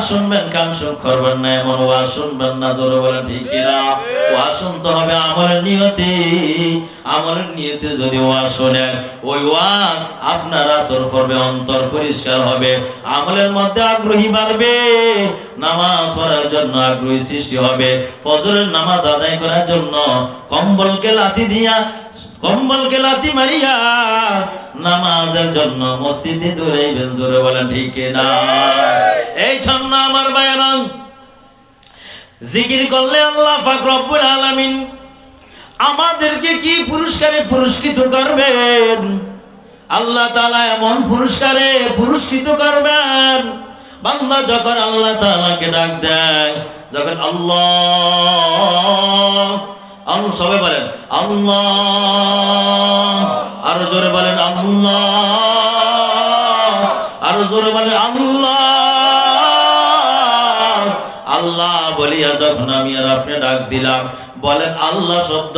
শুনবেন কান সুখ করবেন না, এমন ওয়াজ শুনবেন না। জোরে বলেন ঠিক কিনা? ওয়াজ শুনতে হবে আমলের নিয়তে। আমলের নিয়তে যদি ওয়াজ শোনেন, ওই ওয়াজ আপনার আসর করবে, অন্তর পরিষ্কার হবে, আমলের মধ্যে আগ্রহী বাড়বে, নামাজ পড়ার জন্য আগ্রহী সৃষ্টি হবে, ফজরের নামাজ আদায় করার জন্য কম্বলকে লাথি মারিয়া নামাজের জন্য মসজিদে দৌড়াইবেন। জোরে বলেন ঠিক না? এই জন্য আমার ভাইয়েরা, জিকির করলে আল্লাহ পাক রব্বুল আলামিন আমাদেরকে কি পুরস্কারে পুরস্কৃত করবেন? আল্লাহ তাআলা এমন পুরস্কারে পুরস্কৃত করবেন, বান্দা যখন আল্লাহ তাআলাকে ডাক দেয়, যখন আল্লাহ, সবাই বলেন আল্লাহ, আরো জোরে বলেন আল্লাহ, আরো জোরে বলেন আল্লাহ। আল্লাহ বলিয়া যখন আমি আর আপনি ডাক দিলাম, বলেন আল্লাহ শব্দ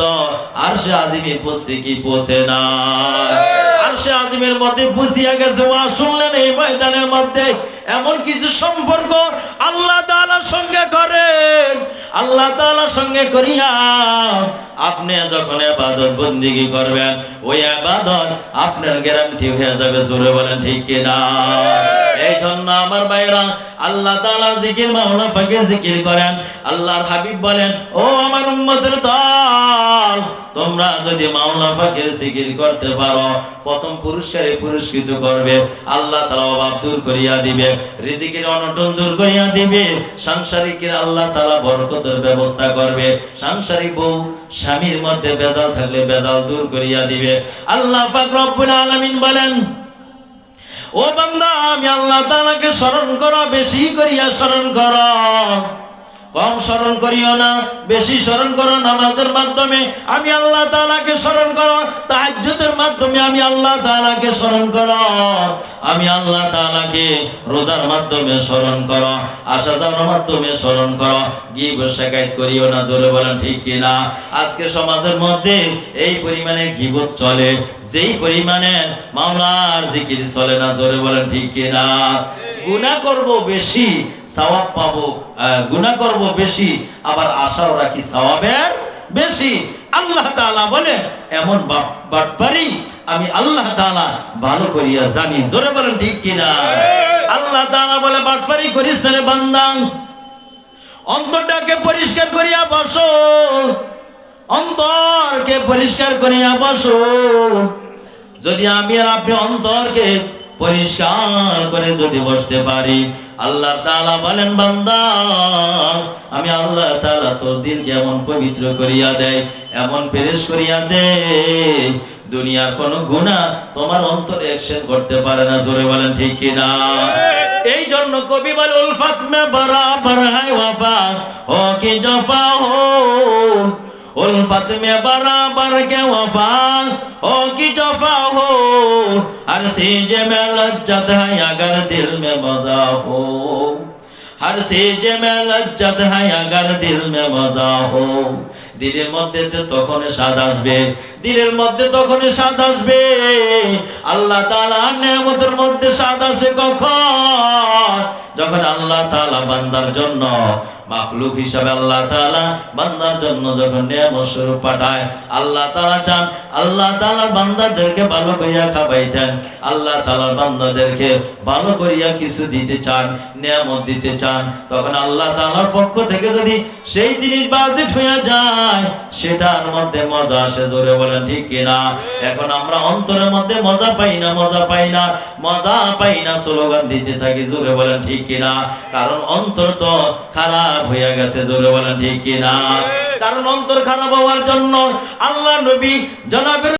আরশে আজিমে পৌঁছে কি পৌঁছে না? আরশে আজিমের মধ্যে পৌঁছিয়া গেছে। ওয়াজ শুনলেন এই ময়দানের মধ্যে এমন কিছু সম্পর্ক আল্লাহ তাআলার সঙ্গে করেন, আল্লাহ তাআলার সঙ্গে করিয়া আপনি যখন ইবাদত বন্দেগী করবেন, ওই ইবাদত আপনার গ্যারান্টি হয়ে যাবে। জোরে বলেন ঠিক কিনা? এই জন্য আমার ভাইরা, আল্লাহ তাআলার জিকির, মাওলানা পাকের জিকির করেন। আল্লাহর হাবিব বলেন, ও আমার উম্মতের দল, তোমরা যদি মাওলানা পাকের জিকির করতে পারো, প্রথম পুরস্কারে পুরস্কৃত করবে আল্লাহ তাআলা, অভাব দূর করিয়া দিবে, রিজিকের অনটন দূর করিয়া দিবে, সাংসারিকের আল্লাহ তাআলা বরকতের ব্যবস্থা করবে, সাংসারিক বউ স্বামীর মধ্যে বেজাল থাকলে বেজাল দূর করিয়া দিবে। আল্লাহ পাক রব্বুল আলামিন বলেন, ও বান্দা, আমি আল্লাহ তাআলাকে স্মরণ করো, বেশি করিয়া স্মরণ করো, কম স্মরণ করিও না, বেশি স্মরণ করো। নামাজের মাধ্যমে আমি আল্লাহ তাআলাকে স্মরণ করো, তাহাজ্জুদের মাধ্যমে আমি আল্লাহ তাআলাকে স্মরণ করো, আমি আল্লাহ তাআলাকে রোজার মাধ্যমে স্মরণ করো, আসা যাওয়ার মাধ্যমে স্মরণ করো, গীবত শিকায়ত করিও না। জোরে বলেন ঠিক কিনা? আজকে সমাজের মধ্যে এই পরিমাণে গীবত চলে, যেই পরিমাণে মাওলার জিকির চলে না। জোরে বলেন ঠিক কিনা? গুনাহ করব বেশি, সওয়াব পাবো, গুনাহ করব বেশি, আবার আশাও রাখি সওয়াবের বেশি। আল্লাহ তাআলা বলে, এমন বাটপারি আমি আল্লাহ তাআলা ভালো করিয়া জানি। জোরে বলেন ঠিক কিনা? আল্লাহ তাআলা বলে, বাটপারি করিস না রে বান্দা, অন্তরটাকে পরিষ্কার করিয়া বসো, অন্তরকে পরিষ্কার করিয়া বসো। যদি আমি আর আপনি অন্তরকে পরিষ্কার করে যদি বসতে পারি, আল্লাহ তাআলা বলেন, বান্দা আমি আল্লাহ তাআলা তোর দিলকে এমন পবিত্র করিয়া দেয়, এমন ফ্রেশ করিয়া দেয়, দুনিয়ার কোন গুনাহ তোমার অন্তরে অ্যাকশন করতে পারে না। জোরে বলেন ঠিক কিনা? এই জন্য কবি বলে, উলফত মে বরাবর है वफा हो कि जफा हो, उल्फत में बराबर के वफा हो कि जफा हो, हर चीज में लज्जत है अगर दिल में मजा हो, हर चीज में लज्जत है अगर दिल में मजा हो। দিলের মধ্যে তখন স্বাদ আসবে, দিলের মধ্যে তখন স্বাদ আসবে। আল্লাহ তাআলার নিয়ামতের মধ্যে স্বাদ আসে কখন? যখন আল্লাহ তাআলা বান্দার জন্য, মাখলুক হিসাবে আল্লাহ তাআলা বান্দার জন্য যখন নিয়ামত স্বরূপ পাঠায়, আল্লাহ তাআলা চান আল্লাহ তাআলা বান্দাদেরকে ভালো করিয়া খাওয়াইতেন, আল্লাহ তাআলা বান্দাদেরকে ভালো করিয়া কিছু দিতে চান, নিয়ামত দিতে চান। তখন আল্লাহ তাআলার পক্ষ থেকে যদি সেই জিনিস বাজেট হয়ে যায়, সেটার মধ্যে মজা আসে। জোরে বলেন ঠিক কিনা? এখন আমরা অন্তরের মধ্যে মজা পাই না, মজা পাই না, মজা পাই না, স্লোগান দিতে থাকি। জোরে বলেন ঠিক কিনা? কারণ অন্তর তো খারাপ হয়ে গেছে। জোরে বলেন ঠিক কিনা? কারণ অন্তর খারাপ হওয়ার জন্য আল্লাহ নবী জনাবের